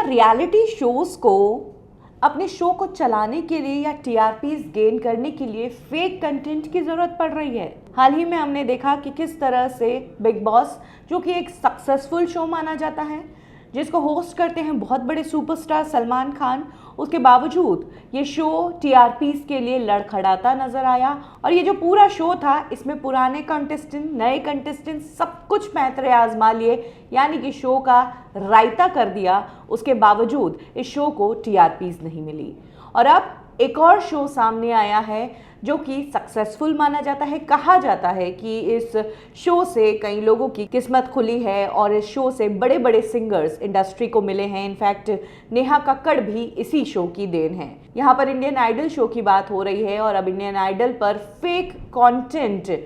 Reality shows को अपने show को चलाने के लिए या टीआरपीज गेन करने के लिए फेक कंटेंट की जरूरत पड़ रही है। हाल ही में हमने देखा कि किस तरह से बिग बॉस, जो कि एक सक्सेसफुल शो माना जाता है, जिसको होस्ट करते हैं बहुत बड़े सुपरस्टार सलमान खान, उसके बावजूद ये शो टीआरपीज के लिए लड़खड़ाता नजर आया। और ये जो पूरा शो था, इसमें पुराने कंटेस्टेंट, नए कंटेस्टेंट सब कुछ पैंतरे आजमा लिए, यानी कि शो का रायता कर दिया। उसके बावजूद इस शो को टीआरपीज नहीं मिली। और अब एक और शो सामने आया है जो कि सक्सेसफुल माना जाता है। कहा जाता है कि इस शो से कई लोगों की किस्मत खुली है और इस शो से बड़े बड़े सिंगर्स इंडस्ट्री को मिले हैं। इनफैक्ट नेहा कक्कड़ भी इसी शो की देन है। यहाँ पर इंडियन आइडल शो की बात हो रही है और अब इंडियन आइडल पर फेक कंटेंट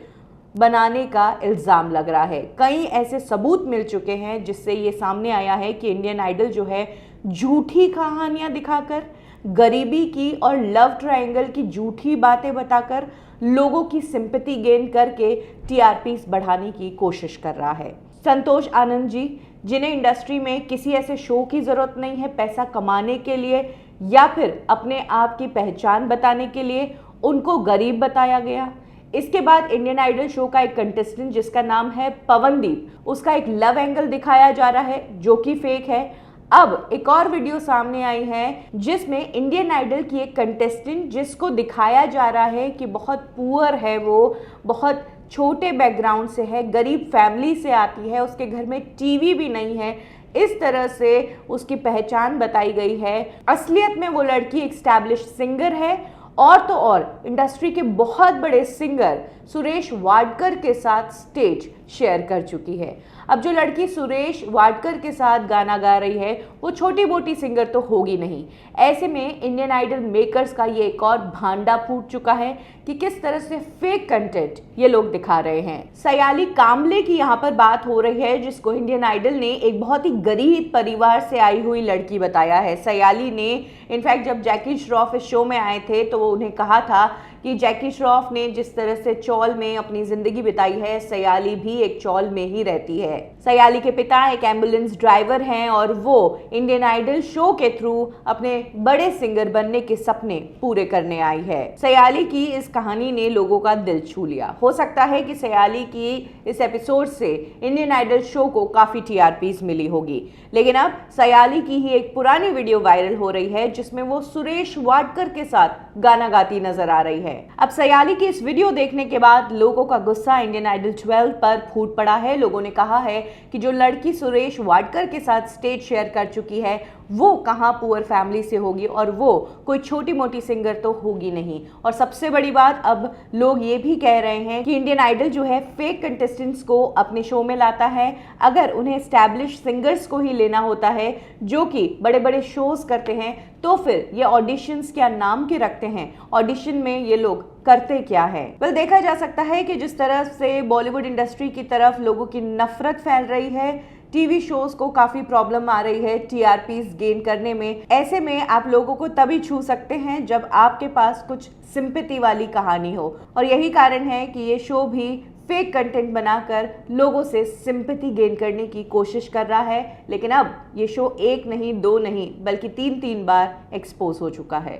बनाने का इल्ज़ाम लग रहा है। कई ऐसे सबूत मिल चुके हैं जिससे ये सामने आया है कि इंडियन आइडल जो है झूठी कहानियां दिखाकर, गरीबी की और लव ट्रायंगल की झूठी बातें बताकर लोगों की सिंपैथी गेन करके टीआरपीस बढ़ाने की कोशिश कर रहा है। संतोष आनंद जी, जिन्हें इंडस्ट्री में किसी ऐसे शो की ज़रूरत नहीं है पैसा कमाने के लिए या फिर अपने आप की पहचान बताने के लिए, उनको गरीब बताया गया। इसके बाद इंडियन आइडल शो का एक कंटेस्टेंट जिसका नाम है पवनदीप, उसका एक लव एंगल दिखाया जा रहा है जो कि फेक है। अब एक और वीडियो सामने आई है जिसमें इंडियन आइडल की एक कंटेस्टेंट, जिसको दिखाया जा रहा है कि बहुत पुअर है, वो बहुत छोटे बैकग्राउंड से है, गरीब फैमिली से आती है, उसके घर में टीवी भी नहीं है, इस तरह से उसकी पहचान बताई गई है। असलियत में वो लड़की एक एस्टैब्लिश सिंगर है और तो और इंडस्ट्री के बहुत बड़े सिंगर सुरेश वाडकर के साथ स्टेज शेयर कर चुकी है। अब जो लड़की सुरेश वाडकर के साथ गाना गा रही है वो छोटी मोटी सिंगर तो होगी नहीं। ऐसे में इंडियन आइडल मेकर्स का ये एक और भांडा फूट चुका है कि किस तरह से फेक कंटेंट ये लोग दिखा रहे हैं। सयाली कामले की यहाँ पर बात हो रही है, जिसको इंडियन आइडल ने एक बहुत ही गरीब परिवार से आई हुई लड़की बताया है। सयाली ने इनफैक्ट जब जैकी श्रॉफ इस शो में आए थे तो वो उन्हें कहा था कि जैकी श्रॉफ ने जिस तरह से चौल में अपनी जिंदगी बिताई है, सयाली भी एक चौल में ही रहती है। सयाली के पिता एक एम्बुलेंस ड्राइवर हैं और वो इंडियन आइडल शो के थ्रू अपने बड़े सिंगर बनने के सपने पूरे करने आई है। सयाली की इस कहानी ने लोगों का दिल छू लिया। हो सकता है कि सयाली की इस एपिसोड से इंडियन आइडल शो को काफी टीआरपीस मिली होगी, लेकिन अब सयाली की ही एक पुरानी वीडियो वायरल हो रही है जिसमें वो सुरेश वाडकर के साथ गाना गाती नजर आ रही है। अब सयाली की इस वीडियो देखने के बाद लोगों का गुस्सा इंडियन आइडल 12 पर फूट पड़ा है। लोगों ने कहा है कि जो लड़की सुरेश वाडकर के साथ स्टेज शेयर कर चुकी है वो कहाँ पुअर फैमिली से होगी और वो कोई छोटी मोटी सिंगर तो होगी नहीं। और सबसे बड़ी बात, अब लोग ये भी कह रहे हैं कि इंडियन आइडल जो है फेक कंटेस्टेंट्स को अपने शो में लाता है। अगर उन्हें एस्टैब्लिश सिंगर्स को ही लेना होता है जो कि बड़े बड़े शोज करते हैं तो फिर ये ऑडिशंस क्या नाम के रखते हैं, ऑडिशन में ये लोग करते क्या है। वेल, देखा जा सकता है कि जिस तरह से बॉलीवुड इंडस्ट्री की तरफ लोगों की नफरत फैल रही है, टीवी शोज को काफी प्रॉब्लम आ रही है टीआरपीस गेन करने में। ऐसे में आप लोगों को तभी छू सकते हैं जब आपके पास कुछ सिंपैथी वाली कहानी हो, और यही कारण है कि ये शो भी फेक कंटेंट बनाकर लोगों से सिंपैथी गेन करने की कोशिश कर रहा है। लेकिन अब ये शो एक नहीं, दो नहीं, बल्कि 3 बार एक्सपोज हो चुका है।